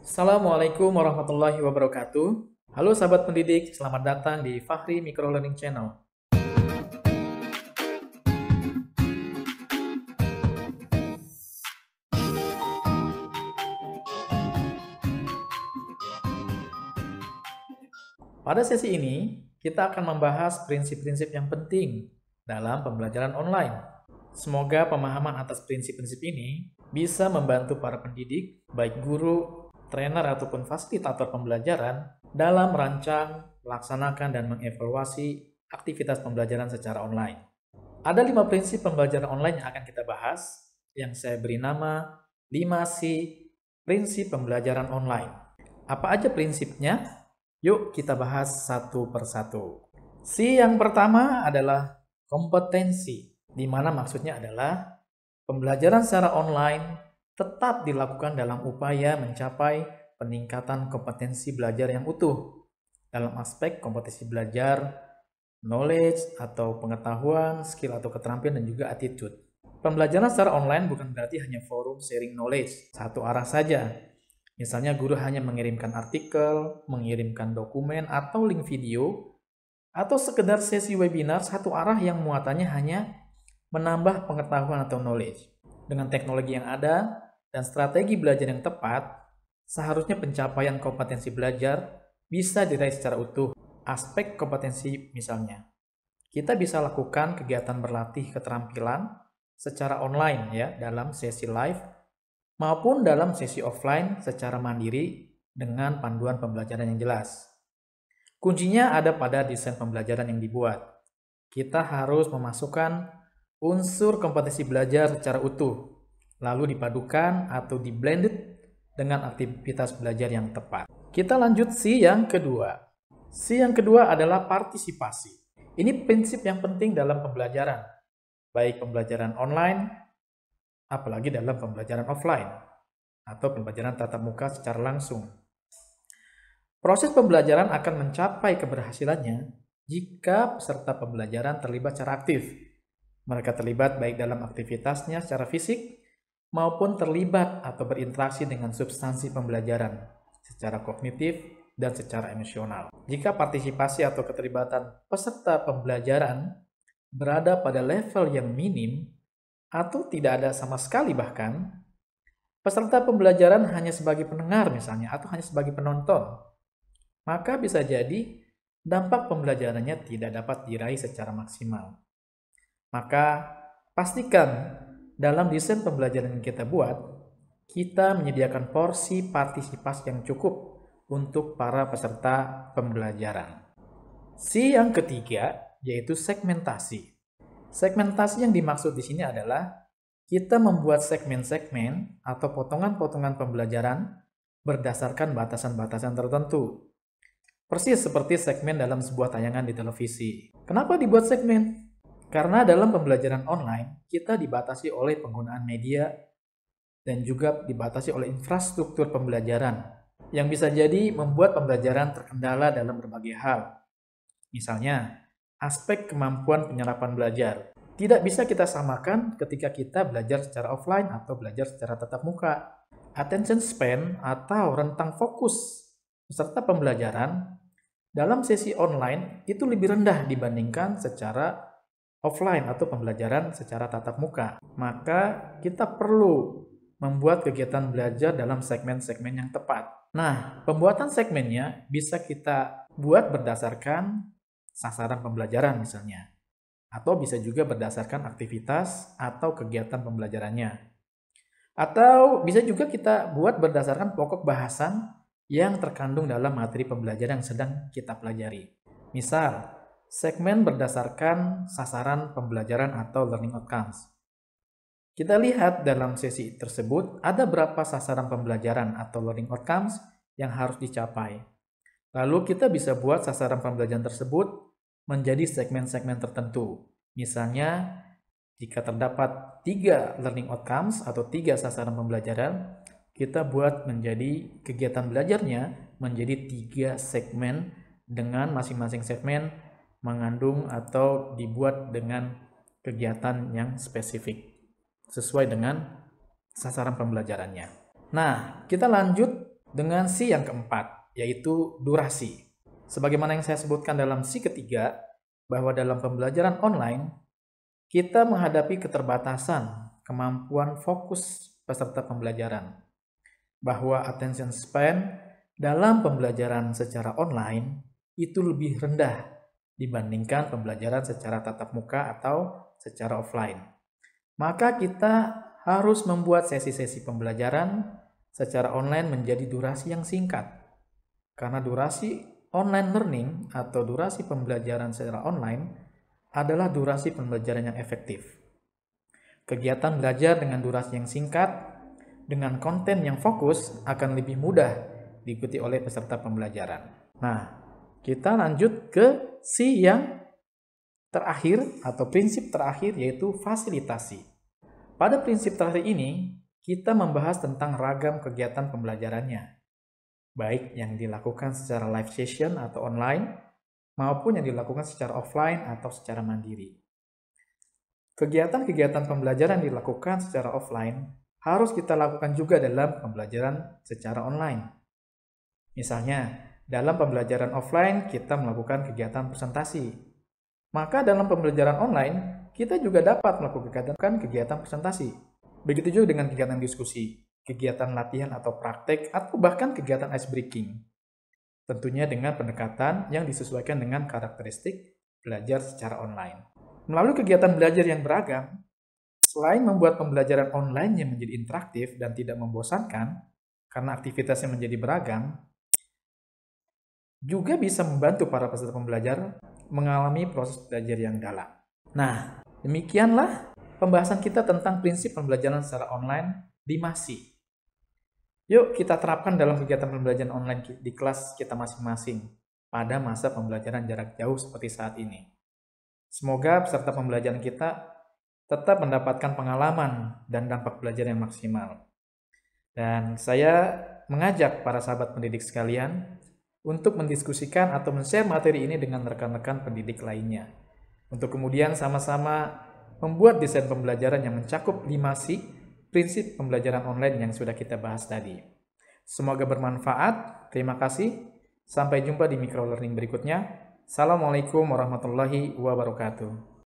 Assalamualaikum warahmatullahi wabarakatuh. Halo sahabat pendidik, selamat datang di Fahri Micro Learning Channel. Pada sesi ini, kita akan membahas prinsip-prinsip yang penting dalam pembelajaran online. Semoga pemahaman atas prinsip-prinsip ini bisa membantu para pendidik, baik guru, trainer, ataupun fasilitator pembelajaran dalam merancang, melaksanakan, dan mengevaluasi aktivitas pembelajaran secara online. Ada 5 prinsip pembelajaran online yang akan kita bahas, yang saya beri nama 5C prinsip pembelajaran online. Apa aja prinsipnya? Yuk kita bahas satu persatu. C yang pertama adalah kompetensi, di mana maksudnya adalah pembelajaran secara online tetap dilakukan dalam upaya mencapai peningkatan kompetensi belajar yang utuh dalam aspek kompetensi belajar, knowledge atau pengetahuan, skill atau keterampilan, dan juga attitude. Pembelajaran secara online bukan berarti hanya forum sharing knowledge, satu arah saja. Misalnya guru hanya mengirimkan artikel, mengirimkan dokumen atau link video, atau sekedar sesi webinar satu arah yang muatannya hanya menambah pengetahuan atau knowledge. Dengan teknologi yang ada dan strategi belajar yang tepat, seharusnya pencapaian kompetensi belajar bisa diraih secara utuh. Aspek kompetensi misalnya, kita bisa lakukan kegiatan berlatih keterampilan secara online ya, dalam sesi live maupun dalam sesi offline secara mandiri dengan panduan pembelajaran yang jelas. Kuncinya ada pada desain pembelajaran yang dibuat. Kita harus memasukkan unsur kompetensi belajar secara utuh, lalu dipadukan atau di-blended dengan aktivitas belajar yang tepat. Kita lanjut C yang kedua. C yang kedua adalah partisipasi. Ini prinsip yang penting dalam pembelajaran, baik pembelajaran online, apalagi dalam pembelajaran offline atau pembelajaran tatap muka secara langsung. Proses pembelajaran akan mencapai keberhasilannya jika peserta pembelajaran terlibat secara aktif. Mereka terlibat baik dalam aktivitasnya secara fisik maupun terlibat atau berinteraksi dengan substansi pembelajaran secara kognitif dan secara emosional. Jika partisipasi atau keterlibatan peserta pembelajaran berada pada level yang minim atau tidak ada sama sekali bahkan, peserta pembelajaran hanya sebagai pendengar misalnya atau hanya sebagai penonton, maka bisa jadi dampak pembelajarannya tidak dapat diraih secara maksimal. Maka pastikan dalam desain pembelajaran yang kita buat, kita menyediakan porsi partisipasi yang cukup untuk para peserta pembelajaran. C yang ketiga yaitu segmentasi. Segmentasi yang dimaksud di sini adalah kita membuat segmen-segmen atau potongan-potongan pembelajaran berdasarkan batasan-batasan tertentu. Persis seperti segmen dalam sebuah tayangan di televisi. Kenapa dibuat segmen? Karena dalam pembelajaran online, kita dibatasi oleh penggunaan media dan juga dibatasi oleh infrastruktur pembelajaran yang bisa jadi membuat pembelajaran terkendala dalam berbagai hal. Misalnya, aspek kemampuan penyerapan belajar tidak bisa kita samakan ketika kita belajar secara offline atau belajar secara tatap muka. Attention span atau rentang fokus peserta pembelajaran dalam sesi online itu lebih rendah dibandingkan secara offline atau pembelajaran secara tatap muka. Maka kita perlu membuat kegiatan belajar dalam segmen-segmen yang tepat. Nah, pembuatan segmennya bisa kita buat berdasarkan sasaran pembelajaran misalnya, atau bisa juga berdasarkan aktivitas atau kegiatan pembelajarannya, atau bisa juga kita buat berdasarkan pokok bahasan yang terkandung dalam materi pembelajaran yang sedang kita pelajari. Misal, segmen berdasarkan sasaran pembelajaran atau learning outcomes. Kita lihat dalam sesi tersebut ada berapa sasaran pembelajaran atau learning outcomes yang harus dicapai. Lalu kita bisa buat sasaran pembelajaran tersebut menjadi segmen-segmen tertentu. Misalnya, jika terdapat 3 learning outcomes atau 3 sasaran pembelajaran, kita buat menjadi kegiatan belajarnya menjadi 3 segmen dengan masing-masing segmen mengandung atau dibuat dengan kegiatan yang spesifik sesuai dengan sasaran pembelajarannya. Nah, kita lanjut dengan C yang keempat, yaitu durasi. Sebagaimana yang saya sebutkan dalam C ketiga, bahwa dalam pembelajaran online, kita menghadapi keterbatasan kemampuan fokus peserta pembelajaran. Bahwa attention span dalam pembelajaran secara online itu lebih rendah dibandingkan pembelajaran secara tatap muka atau secara offline. Maka kita harus membuat sesi-sesi pembelajaran secara online menjadi durasi yang singkat. Karena durasi online learning atau durasi pembelajaran secara online adalah durasi pembelajaran yang efektif. Kegiatan belajar dengan durasi yang singkat, dengan konten yang fokus akan lebih mudah diikuti oleh peserta pembelajaran. Nah, kita lanjut ke C yang terakhir atau prinsip terakhir, yaitu fasilitasi. Pada prinsip terakhir ini, kita membahas tentang ragam kegiatan pembelajarannya, baik yang dilakukan secara live session atau online, maupun yang dilakukan secara offline atau secara mandiri. Kegiatan-kegiatan pembelajaran yang dilakukan secara offline harus kita lakukan juga dalam pembelajaran secara online. Misalnya, dalam pembelajaran offline kita melakukan kegiatan presentasi. Maka dalam pembelajaran online, kita juga dapat melakukan kegiatan presentasi. Begitu juga dengan kegiatan diskusi, kegiatan latihan atau praktek, atau bahkan kegiatan ice breaking. Tentunya dengan pendekatan yang disesuaikan dengan karakteristik belajar secara online. Melalui kegiatan belajar yang beragam, selain membuat pembelajaran online yang menjadi interaktif dan tidak membosankan, karena aktivitasnya menjadi beragam, juga bisa membantu para peserta pembelajar mengalami proses belajar yang dalam. Nah, demikianlah pembahasan kita tentang prinsip pembelajaran secara online di MASI. Yuk kita terapkan dalam kegiatan pembelajaran online di kelas kita masing-masing pada masa pembelajaran jarak jauh seperti saat ini. Semoga peserta pembelajaran kita tetap mendapatkan pengalaman dan dampak belajar yang maksimal. Dan saya mengajak para sahabat pendidik sekalian untuk mendiskusikan atau men-share materi ini dengan rekan-rekan pendidik lainnya. Untuk kemudian sama-sama membuat desain pembelajaran yang mencakup 5C prinsip pembelajaran online yang sudah kita bahas tadi. Semoga bermanfaat. Terima kasih. Sampai jumpa di micro learning berikutnya. Assalamualaikum warahmatullahi wabarakatuh.